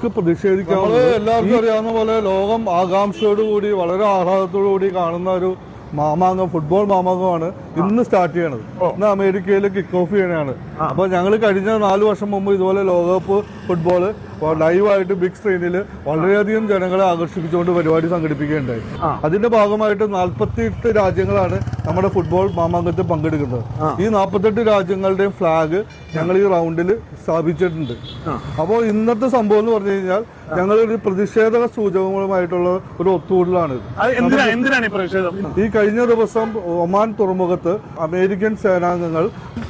നമുക്ക് പ്രതിഷേധിക്കാം. എല്ലാവർക്കും അറിയാവുന്ന പോലെ ലോകം ആകാംക്ഷയോടുകൂടി വളരെ ആഹ്ലാദത്തോടു കൂടി കാണുന്ന ഒരു മാമാങ്കം, ഫുട്ബോൾ മാമാങ്കമാണ് ഇന്ന് സ്റ്റാർട്ട് ചെയ്യണത്. ഇന്ന് അമേരിക്കയിൽ കിക്ക് ഓഫ് ചെയ്യണതാണ്. അപ്പൊ ഞങ്ങൾ കഴിഞ്ഞ 4 വർഷം മുമ്പ് ഇതുപോലെ ലോകകപ്പ് ഫുട്ബോള് ലൈവായിട്ട് ബിഗ് സ്ക്രീനിൽ വളരെയധികം ജനങ്ങളെ ആകർഷിപ്പിച്ചുകൊണ്ട് പരിപാടി സംഘടിപ്പിക്കുകയുണ്ടായി. അതിന്റെ ഭാഗമായിട്ട് 48 രാജ്യങ്ങളാണ് നമ്മുടെ ഫുട്ബോൾ മാമാങ്കത്തിൽ പങ്കെടുക്കുന്നത്. ഈ 48 രാജ്യങ്ങളുടെയും ഫ്ലാഗ് ഞങ്ങൾ ഈ റൗണ്ടിൽ സ്ഥാപിച്ചിട്ടുണ്ട്. അപ്പോൾ ഇന്നത്തെ സംഭവം എന്ന് പറഞ്ഞു കഴിഞ്ഞാൽ ഞങ്ങളൊരു പ്രതിഷേധ സൂചകങ്ങളുമായിട്ടുള്ള ഒരു ഒത്തുകൂടലാണ്. ഈ കഴിഞ്ഞ ദിവസം ഒമാൻ തുറമുഖത്ത് അമേരിക്കൻ സേനാംഗങ്ങൾ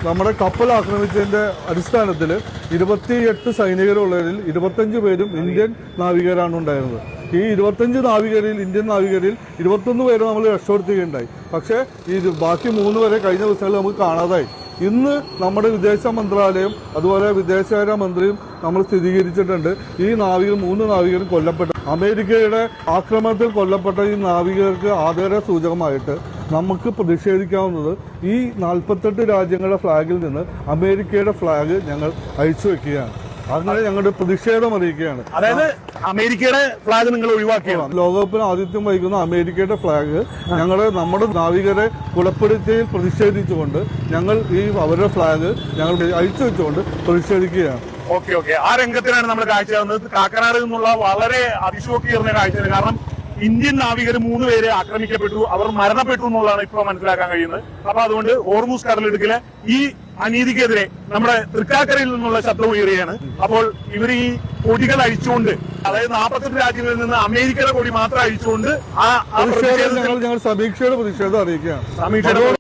നമ്മുടെ കപ്പൽ ആക്രമിച്ചതിന്റെ അടിസ്ഥാനത്തിൽ 28 സൈനികരുള്ളതിൽ 25 പേരും ഇന്ത്യൻ നാവികരാണ് ഉണ്ടായിരുന്നത്. ഈ 25 നാവികരിൽ, ഇന്ത്യൻ നാവികരിൽ 21 പേര് നമ്മൾ രക്ഷപ്പെടുത്തുകയുണ്ടായി. പക്ഷേ ഈ ബാക്കി 3 പേരെ കഴിഞ്ഞ ദിവസങ്ങളിൽ നമുക്ക് കാണാതായി. ഇന്ന് നമ്മുടെ വിദേശ മന്ത്രാലയം അതുപോലെ വിദേശകാര്യ മന്ത്രിയും നമ്മൾ സ്ഥിരീകരിച്ചിട്ടുണ്ട്, ഈ 3 നാവികരും കൊല്ലപ്പെട്ടു. അമേരിക്കയുടെ ആക്രമണത്തിൽ കൊല്ലപ്പെട്ട ഈ നാവികർക്ക് ആദര സൂചകമായിട്ട് നമുക്ക് പ്രതിഷേധിക്കാവുന്നത് ഈ 48 രാജ്യങ്ങളുടെ ഫ്ലാഗിൽ നിന്ന് അമേരിക്കയുടെ ഫ്ലാഗ് ഞങ്ങൾ അഴിച്ചു വെക്കുകയാണ്. അങ്ങനെ ഞങ്ങളുടെ പ്രതിഷേധം അറിയിക്കുകയാണ്. അതായത് അമേരിക്കയുടെ ഫ്ലാഗ് നിങ്ങൾ ഒഴിവാക്കിയാണ്. ലോകകപ്പിന് ആതിഥ്യം വഹിക്കുന്ന അമേരിക്കയുടെ ഫ്ലാഗ് നമ്മുടെ നാവികരെ കൊലപ്പെടുത്തിയതിൽ പ്രതിഷേധിച്ചുകൊണ്ട് ഞങ്ങൾ അവരുടെ ഫ്ലാഗ് ഞങ്ങൾ അഴിച്ചു വെച്ചുകൊണ്ട് പ്രതിഷേധിക്കുകയാണ്. ഓക്കെ ആ രംഗത്തിനാണ് നമ്മൾ കാഴ്ച തന്നത്. കാക്കനാട് നിന്നുള്ള വളരെ അതിശോക്തിയേറുന്ന കാഴ്ചയാണ്. കാരണം ഇന്ത്യൻ നാവികർ 3 പേര് ആക്രമിക്കപ്പെട്ടു, അവർ മരണപ്പെട്ടു എന്നുള്ളതാണ് ഇപ്പോൾ മനസ്സിലാക്കാൻ കഴിയുന്നത്. അപ്പൊ അതുകൊണ്ട് ഹോർമൂസ് കടലിടുക്കിലെ ഈ അനീതിക്കെതിരെ നമ്മുടെ തൃക്കാക്കരയിൽ നിന്നുള്ള ശബ്ദം ഉയരുകയാണ്. അപ്പോൾ ഇവർ ഈ കൊടികൾ അഴിച്ചുകൊണ്ട്, അതായത് 48 രാജ്യങ്ങളിൽ നിന്ന് അമേരിക്കയുടെ കൊടി മാത്രം അഴിച്ചുകൊണ്ട് ഞങ്ങൾ സമീക്ഷയുടെ പ്രതിഷേധം അറിയിക്കുകയാണ്.